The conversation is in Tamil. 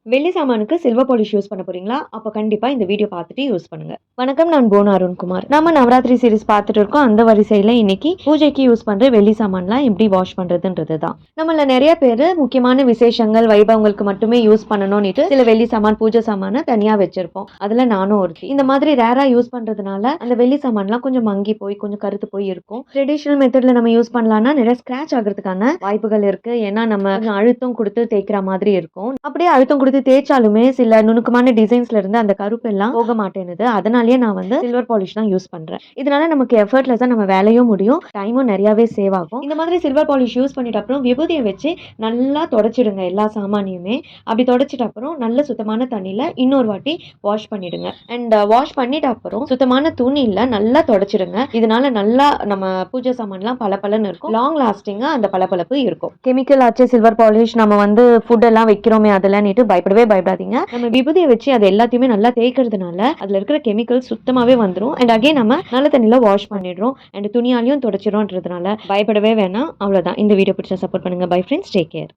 வெள்ளி சாமானுக்கு சில்வர் பாலிஷ் யூஸ் பண்ண போறீங்களா? அப்ப கண்டிப்பா இந்த வீடியோ பார்த்துட்டு யூஸ் பண்ணுங்க. வணக்கம், நான் போனா அருண்குமார். நம்ம நவராத்திரி சீரிஸ் பார்த்துட்டு இருக்கோம். அந்த வரிசையில இன்னைக்கு பூஜைக்கு யூஸ் பண்ற வெள்ளி சாமான்லாம் எப்படி வாஷ் பண்றதுன்றது தான். நம்மள நிறைய பேரு முக்கியமான விசேஷங்கள், வைபவங்களுக்கு மட்டுமே யூஸ் பண்ணணும்னுட்டு சில வெள்ளி சாமான், பூஜை சாமான தனியா வச்சிருப்போம். அதுல நானும் ஒருத்தி. இந்த மாதிரி ரேரா யூஸ் பண்றதுனால அந்த வெள்ளி சாமான்லாம் கொஞ்சம் மங்கி போய், கொஞ்சம் கருத்து போய் இருக்கும். ட்ரெடிஷனல் மெத்தட்ல நம்ம யூஸ் பண்ணலாம்னா நிறைய ஸ்கிராச் ஆகிறதுக்கான வாய்ப்புகள் இருக்கு. ஏன்னா நம்ம கொஞ்சம் அழுத்தம் கொடுத்து தேய்க்கிற மாதிரி இருக்கும். அப்படியே அழுத்தம் கொடுத்து தேய்ச்சாலுமே சில நுணுக்கமான டிசைன்ஸ்ல இருந்து அந்த கருப்பு எல்லாம் போக மாட்டேனுது. அதனாலயே நான் சில்வர் பாலிஷ் தான் யூஸ் பண்றேன். இதனால நமக்கு எஃபர்ட்லெஸ்ஸா நம்ம வேலையும் முடியும், டைமும் நிறையவே சேவ் ஆகும். இந்த மாதிரி சில்வர் பாலிஷ் யூஸ் பண்ணிட்ட அப்புறம் விபூதியை வச்சு நல்லா தொடச்சிடுங்க எல்லா சாமானியுமே. அப்படி தொடச்சிட்ட அப்புறம் நல்ல சுத்தமான தண்ணியில இன்னொரு வாட்டி வாஷ் பண்ணிடுங்க. அண்ட் வாஷ் பண்ணிட்ட அப்புறம் சுத்தமான துணியில நல்லா தொடச்சிடுங்க. இதனால நல்லா நம்ம பூஜை சாமான்லாம் பளபளன்னு இருக்கும். லாங் லாஸ்டிங்கா அந்த பளபளப்பு இருக்கும். கெமிக்கல் ஆச்சு சில்வர் பாலிஷ், நம்ம ஃபுட் எல்லாம் வைக்கிறோமே அதெல்லாம் பயப்படவே பயப்படாதீங்க. நம்ம விபூதியை வச்சு அது எல்லாத்தையுமே நல்லா தேய்க்கிறதுனால அதுல இருக்கிற கெமிக்கல் சுத்தமாவே வந்துடும். அண்ட் அகைன் நம்ம நல்ல தண்ணியில வாஷ் பண்ணிடுறோம் அண்ட் துணியாலையும் தொடச்சிடும்ன்றதுனால பயப்படவே வேணாம். அவ்வளவுதான். இந்த வீடியோ பிடிச்சா சப்போர்ட் பண்ணுங்க. Bye friends, take care.